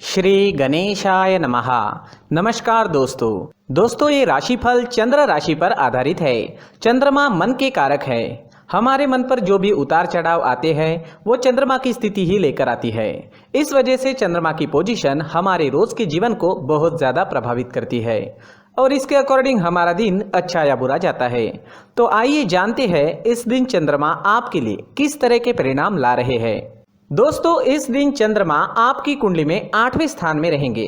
श्री गणेशाय नमः। नमस्कार दोस्तों ये राशिफल चंद्र राशि पर आधारित है। चंद्रमा मन के कारक है। हमारे मन पर जो भी उतार चढ़ाव आते हैं वो चंद्रमा की स्थिति ही लेकर आती है। इस वजह से चंद्रमा की पोजीशन हमारे रोज के जीवन को बहुत ज्यादा प्रभावित करती है और इसके अकॉर्डिंग हमारा दिन अच्छा या बुरा जाता है। तो आइए जानते हैं इस दिन चंद्रमा आपके लिए किस तरह के परिणाम ला रहे हैं। दोस्तों इस दिन चंद्रमा आपकी कुंडली में 8वें स्थान में रहेंगे।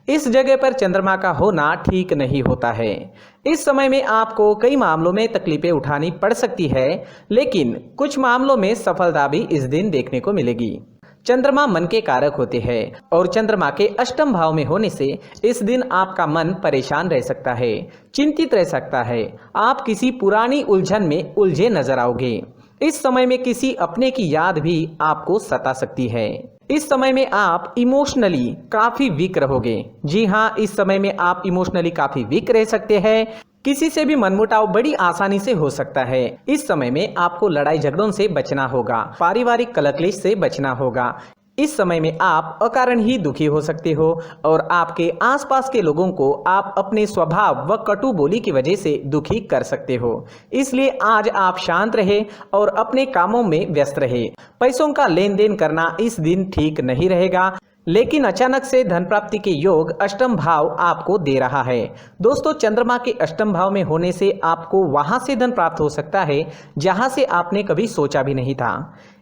इस जगह पर चंद्रमा का होना ठीक नहीं होता है। इस समय में आपको कई मामलों में तकलीफें उठानी पड़ सकती है, लेकिन कुछ मामलों में सफलता भी इस दिन देखने को मिलेगी। चंद्रमा मन के कारक होते हैं और चंद्रमा के अष्टम भाव में होने से इस दिन आपका मन परेशान रह सकता है, चिंतित रह सकता है। आप किसी पुरानी उलझन में उलझे नजर आओगे। इस समय में किसी अपने की याद भी आपको सता सकती है। इस समय में आप इमोशनली काफी वीक रहोगे। जी हाँ, इस समय में आप इमोशनली काफी वीक रह सकते हैं। किसी से भी मनमुटाव बड़ी आसानी से हो सकता है। इस समय में आपको लड़ाई झगड़ों से बचना होगा, पारिवारिक कलह से बचना होगा। इस समय में आप अकारण ही दुखी हो सकते हो और आपके आसपास के लोगों को आप अपने स्वभाव व कटु बोली की वजह से दुखी कर सकते हो। इसलिए आज आप शांत रहे और अपने कामों में व्यस्त रहे। पैसों का लेन देन करना इस दिन ठीक नहीं रहेगा, लेकिन अचानक से धन प्राप्ति के योग अष्टम भाव आपको दे रहा है। दोस्तों चंद्रमा के अष्टम भाव में होने से आपको वहां से धन प्राप्त हो सकता है जहां से आपने कभी सोचा भी नहीं था।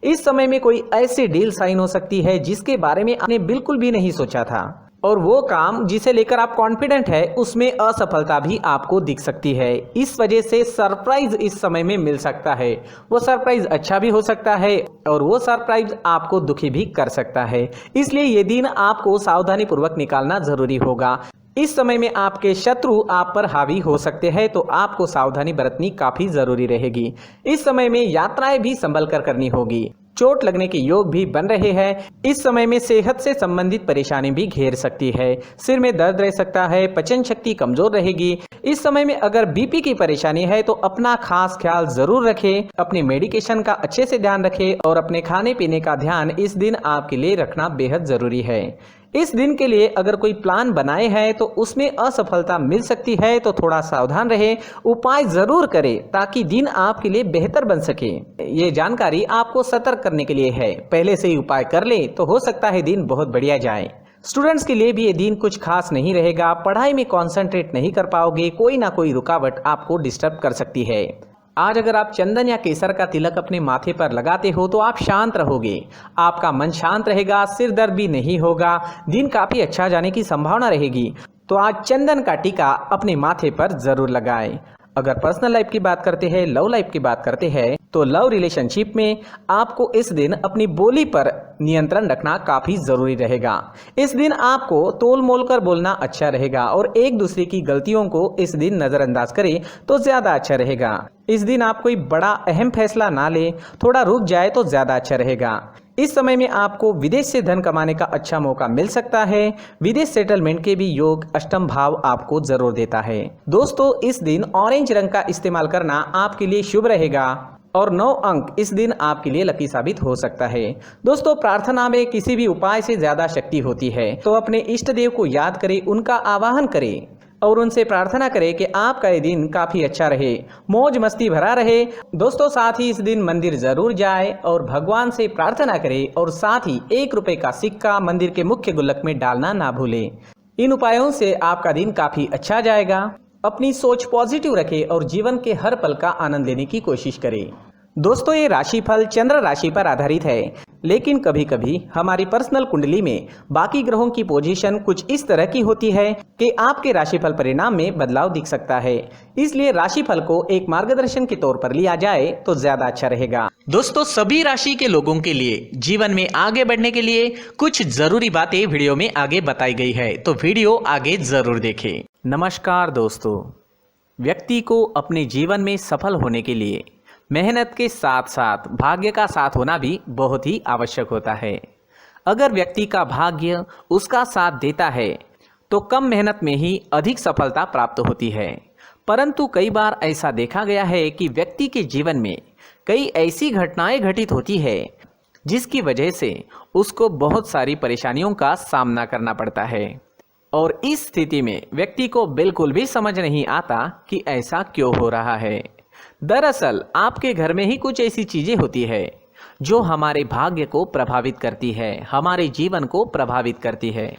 इस समय में कोई ऐसी डील साइन हो सकती है जिसके बारे में आपने बिल्कुल भी नहीं सोचा था और वो काम जिसे लेकर आप कॉन्फिडेंट है उसमें असफलता भी आपको दिख सकती है। इस वजह से सरप्राइज इस समय में मिल सकता है। वो सरप्राइज अच्छा भी हो सकता है और वो सरप्राइज आपको दुखी भी कर सकता है। इसलिए ये दिन आपको सावधानी पूर्वक निकालना जरूरी होगा। इस समय में आपके शत्रु आप पर हावी हो सकते हैं, तो आपको सावधानी बरतनी काफी जरूरी रहेगी। इस समय में यात्राएं भी संभल कर करनी होगी। चोट लगने के योग भी बन रहे हैं। इस समय में सेहत से संबंधित परेशानी भी घेर सकती है। सिर में दर्द रह सकता है, पचन शक्ति कमजोर रहेगी। इस समय में अगर बीपी की परेशानी है तो अपना खास ख्याल जरूर रखें। अपने मेडिकेशन का अच्छे से ध्यान रखें और अपने खाने पीने का ध्यान इस दिन आपके लिए रखना बेहद जरूरी है। इस दिन के लिए अगर कोई प्लान बनाए हैं तो उसमें असफलता मिल सकती है, तो थोड़ा सावधान रहे, उपाय जरूर करें ताकि दिन आपके लिए बेहतर बन सके। ये जानकारी आपको सतर्क करने के लिए है। पहले से ही उपाय कर ले तो हो सकता है दिन बहुत बढ़िया जाए। स्टूडेंट्स के लिए भी ये दिन कुछ खास नहीं रहेगा। पढ़ाई में कॉन्सेंट्रेट नहीं कर पाओगे, कोई ना कोई रुकावट आपको डिस्टर्ब कर सकती है। आज अगर आप चंदन या केसर का तिलक अपने माथे पर लगाते हो तो आप शांत रहोगे, आपका मन शांत रहेगा, सिर दर्द भी नहीं होगा, दिन काफी अच्छा जाने की संभावना रहेगी। तो आज चंदन का टीका अपने माथे पर जरूर लगाएं। अगर पर्सनल लाइफ की बात करते हैं, लव लाइफ की बात करते हैं, तो लव रिलेशनशिप में आपको इस दिन अपनी बोली पर नियंत्रण रखना काफी जरूरी रहेगा। इस दिन आपको तोल मोल कर बोलना अच्छा रहेगा और एक दूसरे की गलतियों को इस दिन नजरअंदाज करें तो ज्यादा अच्छा रहेगा। इस दिन आप कोई बड़ा अहम फैसला ना ले, थोड़ा रुक जाए तो ज्यादा अच्छा रहेगा। इस समय में आपको विदेश से धन कमाने का अच्छा मौका मिल सकता है। विदेश सेटलमेंट के भी योग अष्टम भाव आपको जरूर देता है। दोस्तों इस दिन ऑरेंज रंग का इस्तेमाल करना आपके लिए शुभ रहेगा और 9 अंक इस दिन आपके लिए लकी साबित हो सकता है। दोस्तों प्रार्थना में किसी भी उपाय से ज्यादा शक्ति होती है, तो अपने इष्ट देव को याद करें, उनका आवाहन करें और उनसे प्रार्थना करें कि आपका ये दिन काफी अच्छा रहे, मौज मस्ती भरा रहे। दोस्तों साथ ही इस दिन मंदिर जरूर जाए और भगवान से प्रार्थना करें और साथ ही 1 रुपए का सिक्का मंदिर के मुख्य गुल्लक में डालना ना भूलें। इन उपायों से आपका दिन काफी अच्छा जाएगा। अपनी सोच पॉजिटिव रखें और जीवन के हर पल का आनंद लेने की कोशिश करें। दोस्तों ये राशिफल चंद्र राशि पर आधारित है, लेकिन कभी कभी हमारी पर्सनल कुंडली में बाकी ग्रहों की पोजीशन कुछ इस तरह की होती है कि आपके राशिफल परिणाम में बदलाव दिख सकता है। इसलिए राशिफल को एक मार्गदर्शन के तौर पर लिया जाए तो ज्यादा अच्छा रहेगा। दोस्तों सभी राशि के लोगों के लिए जीवन में आगे बढ़ने के लिए कुछ जरूरी बातें वीडियो में आगे बताई गई है, तो वीडियो आगे जरूर देखें। नमस्कार दोस्तों, व्यक्ति को अपने जीवन में सफल होने के लिए मेहनत के साथ साथ भाग्य का साथ होना भी बहुत ही आवश्यक होता है। अगर व्यक्ति का भाग्य उसका साथ देता है तो कम मेहनत में ही अधिक सफलता प्राप्त होती है, परंतु कई बार ऐसा देखा गया है कि व्यक्ति के जीवन में कई ऐसी घटनाएं घटित होती है जिसकी वजह से उसको बहुत सारी परेशानियों का सामना करना पड़ता है। और इस स्थिति में व्यक्ति को बिल्कुल भी समझ नहीं आता कि ऐसा क्यों हो रहा है। दरअसल आपके घर में ही कुछ ऐसी चीजें होती है जो हमारे भाग्य को प्रभावित करती है, हमारे जीवन को प्रभावित करती है,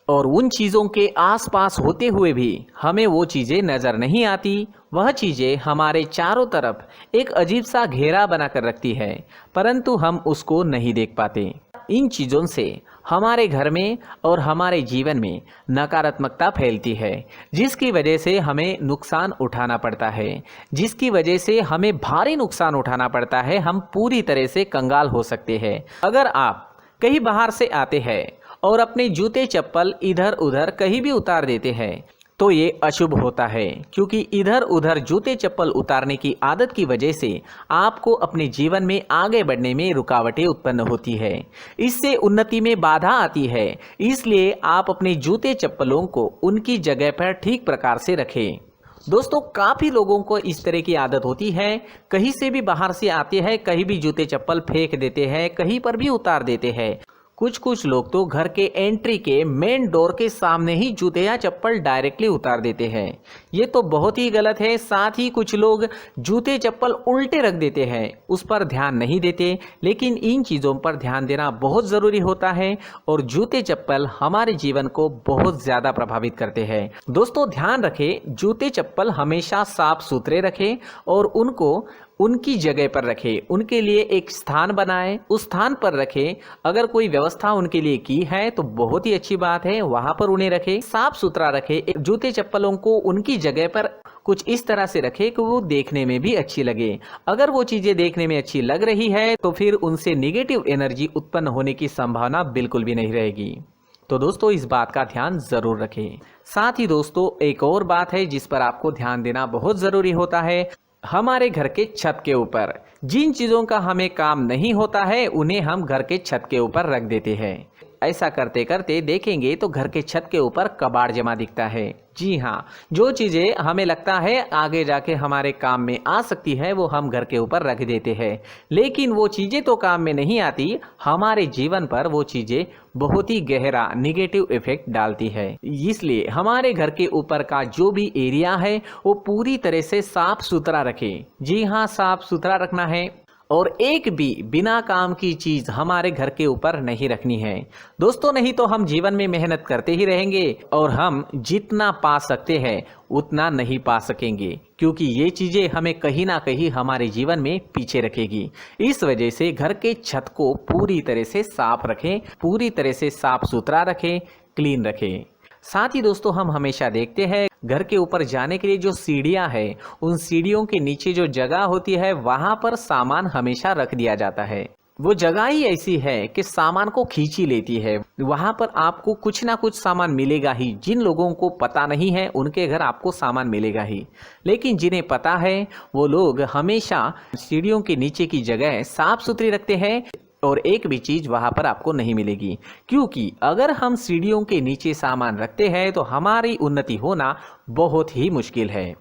और उन चीज़ों के आसपास होते हुए भी हमें वो चीज़ें नज़र नहीं आती। वह चीज़ें हमारे चारों तरफ एक अजीब सा घेरा बनाकर रखती है, परंतु हम उसको नहीं देख पाते। इन चीज़ों से हमारे घर में और हमारे जीवन में नकारात्मकता फैलती है, जिसकी वजह से हमें नुकसान उठाना पड़ता है, जिसकी वजह से हमें भारी नुकसान उठाना पड़ता है। हम पूरी तरह से कंगाल हो सकते हैं। अगर आप कहीं बाहर से आते हैं और अपने जूते चप्पल इधर उधर कहीं भी उतार देते हैं तो ये अशुभ होता है, क्योंकि इधर उधर जूते चप्पल उतारने की आदत की वजह से आपको अपने जीवन में आगे बढ़ने में रुकावटें उत्पन्न होती है। इससे उन्नति में बाधा आती है। इसलिए आप अपने जूते चप्पलों को उनकी जगह पर ठीक प्रकार से रखें। दोस्तों, काफ़ी लोगों को इस तरह की आदत होती है, कहीं से भी बाहर से आते हैं, कहीं भी जूते चप्पल फेंक देते हैं, कहीं पर भी उतार देते हैं। कुछ लोग तो घर के एंट्री के मेन डोर के सामने ही जूते या चप्पल डायरेक्टली उतार देते हैं। ये तो बहुत ही गलत है। साथ ही कुछ लोग जूते चप्पल उल्टे रख देते हैं, उस पर ध्यान नहीं देते। लेकिन इन चीज़ों पर ध्यान देना बहुत ज़रूरी होता है और जूते चप्पल हमारे जीवन को बहुत ज़्यादा प्रभावित करते हैं। दोस्तों, ध्यान रखें, जूते चप्पल हमेशा साफ सुथरे रखें और उनको उनकी जगह पर रखें। उनके लिए एक स्थान बनाएं, उस स्थान पर रखें। अगर कोई व्यवस्था उनके लिए की है तो बहुत ही अच्छी बात है, वहां पर उन्हें रखें, साफ सुथरा रखें। जूते चप्पलों को उनकी जगह पर कुछ इस तरह से रखें कि वो देखने में भी अच्छी लगे। अगर वो चीजें देखने में अच्छी लग रही है तो फिर उनसे निगेटिव एनर्जी उत्पन्न होने की संभावना बिल्कुल भी नहीं रहेगी। तो दोस्तों, इस बात का ध्यान जरूर रखें। साथ ही दोस्तों, एक और बात है जिस पर आपको ध्यान देना बहुत जरूरी होता है। हमारे घर के छत के ऊपर जिन चीज़ों का हमें काम नहीं होता है उन्हें हम घर के छत के ऊपर रख देते हैं। ऐसा करते करते देखेंगे तो घर के छत के ऊपर कबाड़ जमा दिखता है। जी हाँ, जो चीज़ें हमें लगता है आगे जाके हमारे काम में आ सकती है वो हम घर के ऊपर रख देते हैं, लेकिन वो चीज़ें तो काम में नहीं आती। हमारे जीवन पर वो चीज़ें बहुत ही गहरा निगेटिव इफेक्ट डालती है। इसलिए हमारे घर के ऊपर का जो भी एरिया है वो पूरी तरह से साफ सुथरा रखें। जी हाँ, साफ सुथरा रखना है और एक भी बिना काम की चीज हमारे घर के ऊपर नहीं रखनी है। दोस्तों, नहीं तो हम जीवन में मेहनत करते ही रहेंगे और हम जितना पा सकते हैं उतना नहीं पा सकेंगे, क्योंकि ये चीजें हमें कहीं ना कहीं हमारे जीवन में पीछे रखेगी। इस वजह से घर के छत को पूरी तरह से साफ रखें, पूरी तरह से साफ सुथरा रखें, क्लीन रखें। साथ ही दोस्तों, हम हमेशा देखते हैं घर के ऊपर जाने के लिए जो सीढ़ियां हैं, उन सीढ़ियों के नीचे जो जगह होती है वहां पर सामान हमेशा रख दिया जाता है। वो जगह ही ऐसी है कि सामान को खींच ही लेती है। वहां पर आपको कुछ ना कुछ सामान मिलेगा ही। जिन लोगों को पता नहीं है उनके घर आपको सामान मिलेगा ही, लेकिन जिन्हें पता है वो लोग हमेशा सीढ़ियों के नीचे की जगह साफ सुथरी रखते हैं और एक भी चीज वहां पर आपको नहीं मिलेगी। क्योंकि अगर हम सीढ़ियों के नीचे सामान रखते हैं तो हमारी उन्नति होना बहुत ही मुश्किल है।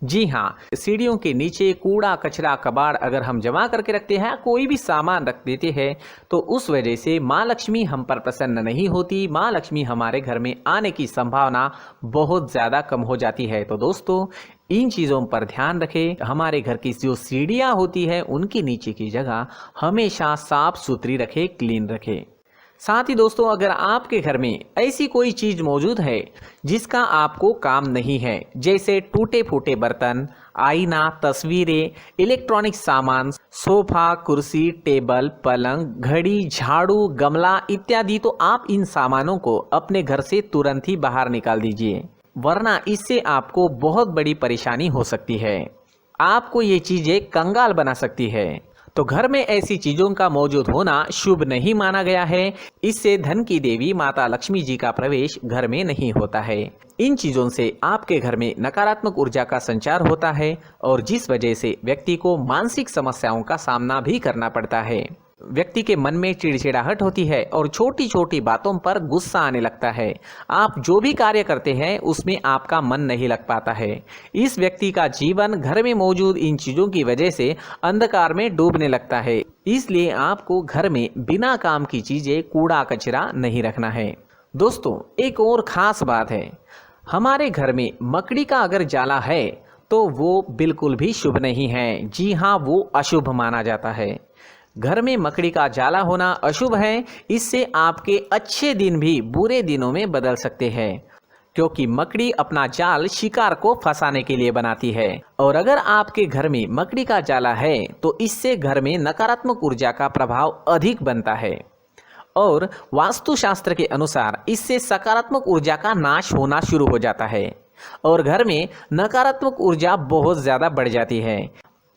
जी हाँ, सीढ़ियों के नीचे कूड़ा कचरा कबाड़ अगर हम जमा करके रखते हैं, कोई भी सामान रख देते हैं, तो उस वजह से माँ लक्ष्मी हम पर प्रसन्न नहीं होती। माँ लक्ष्मी हमारे घर में आने की संभावना बहुत ज़्यादा कम हो जाती है। तो दोस्तों, इन चीज़ों पर ध्यान रखें। हमारे घर की जो सीढ़ियाँ होती है उनके नीचे की जगह हमेशा साफ सुथरी रखें, क्लीन रखें। साथ ही दोस्तों, अगर आपके घर में ऐसी कोई चीज मौजूद है जिसका आपको काम नहीं है, जैसे टूटे फूटे बर्तन, आईना, तस्वीरें, इलेक्ट्रॉनिक सामान, सोफा, कुर्सी, टेबल, पलंग, घड़ी, झाड़ू, गमला इत्यादि, तो आप इन सामानों को अपने घर से तुरंत ही बाहर निकाल दीजिए, वरना इससे आपको बहुत बड़ी परेशानी हो सकती है। आपको ये चीजें कंगाल बना सकती है। तो घर में ऐसी चीजों का मौजूद होना शुभ नहीं माना गया है। इससे धन की देवी माता लक्ष्मी जी का प्रवेश घर में नहीं होता है। इन चीजों से आपके घर में नकारात्मक ऊर्जा का संचार होता है और जिस वजह से व्यक्ति को मानसिक समस्याओं का सामना भी करना पड़ता है। व्यक्ति के मन में चिड़चिड़ाहट होती है और छोटी छोटी बातों पर गुस्सा आने लगता है। आप जो भी कार्य करते हैं उसमें आपका मन नहीं लग पाता है। इस व्यक्ति का जीवन घर में मौजूद इन चीज़ों की वजह से अंधकार में डूबने लगता है। इसलिए आपको घर में बिना काम की चीज़ें, कूड़ा कचरा नहीं रखना है। दोस्तों, एक और ख़ास बात है, हमारे घर में मकड़ी का अगर जाला है तो वो बिल्कुल भी शुभ नहीं है। जी हाँ, वो अशुभ माना जाता है। घर में मकड़ी का जाला होना अशुभ है। इससे आपके अच्छे दिन भी बुरे दिनों में बदल सकते हैं, क्योंकि मकड़ी अपना जाल शिकार को फंसाने के लिए बनाती है। और अगर आपके घर में मकड़ी का जाला है तो इससे घर में नकारात्मक ऊर्जा का प्रभाव अधिक बनता है और वास्तुशास्त्र के अनुसार इससे सकारात्मक ऊर्जा का नाश होना शुरू हो जाता है और घर में नकारात्मक ऊर्जा बहुत ज़्यादा बढ़ जाती है।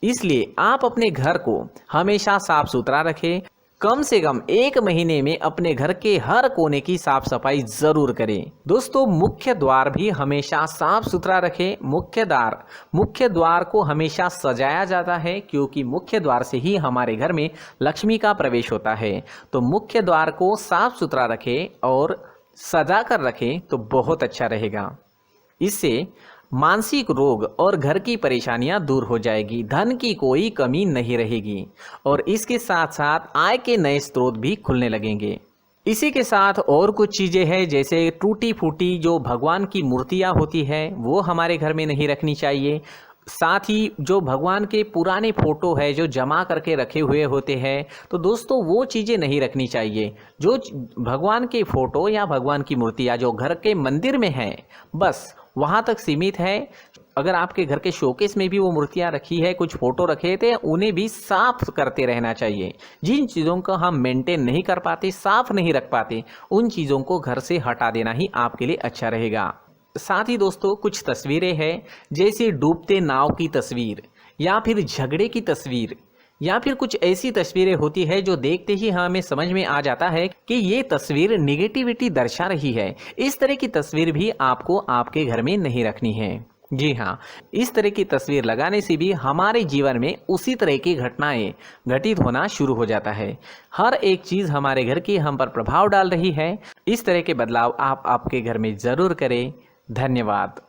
इसलिए आप अपने घर को हमेशा साफ सुथरा रखें। कम से कम 1 महीने में अपने घर के हर कोने की साफ सफाई जरूर करें। दोस्तों, मुख्य द्वार भी हमेशा साफ सुथरा रखें। मुख्य द्वार को हमेशा सजाया जाता है, क्योंकि मुख्य द्वार से ही हमारे घर में लक्ष्मी का प्रवेश होता है। तो मुख्य द्वार को साफ सुथरा रखें और सजा कर रखें तो बहुत अच्छा रहेगा। इससे मानसिक रोग और घर की परेशानियां दूर हो जाएगी, धन की कोई कमी नहीं रहेगी और इसके साथ साथ आय के नए स्रोत भी खुलने लगेंगे। इसी के साथ और कुछ चीज़ें हैं, जैसे टूटी फूटी जो भगवान की मूर्तियां होती है वो हमारे घर में नहीं रखनी चाहिए। साथ ही जो भगवान के पुराने फोटो है जो जमा करके रखे हुए होते हैं, तो दोस्तों वो चीज़ें नहीं रखनी चाहिए। जो भगवान के फोटो या भगवान की मूर्तियाँ जो घर के मंदिर में हैं, बस वहाँ तक सीमित है। अगर आपके घर के शोकेस में भी वो मूर्तियाँ रखी है, कुछ फोटो रखे थे, उन्हें भी साफ करते रहना चाहिए। जिन चीज़ों को हम मेंटेन नहीं कर पाते, साफ नहीं रख पाते, उन चीज़ों को घर से हटा देना ही आपके लिए अच्छा रहेगा। साथ ही दोस्तों, कुछ तस्वीरें हैं, जैसे डूबते नाव की तस्वीर या फिर झगड़े की तस्वीर या फिर कुछ ऐसी तस्वीरें होती है जो देखते ही हमें समझ में आ जाता है कि ये तस्वीर निगेटिविटी दर्शा रही है। इस तरह की तस्वीर भी आपको आपके घर में नहीं रखनी है। जी हाँ, इस तरह की तस्वीर लगाने से भी हमारे जीवन में उसी तरह की घटनाएं घटित होना शुरू हो जाता है। हर एक चीज़ हमारे घर की हम पर प्रभाव डाल रही है। इस तरह के बदलाव आप आपके घर में ज़रूर करें। धन्यवाद।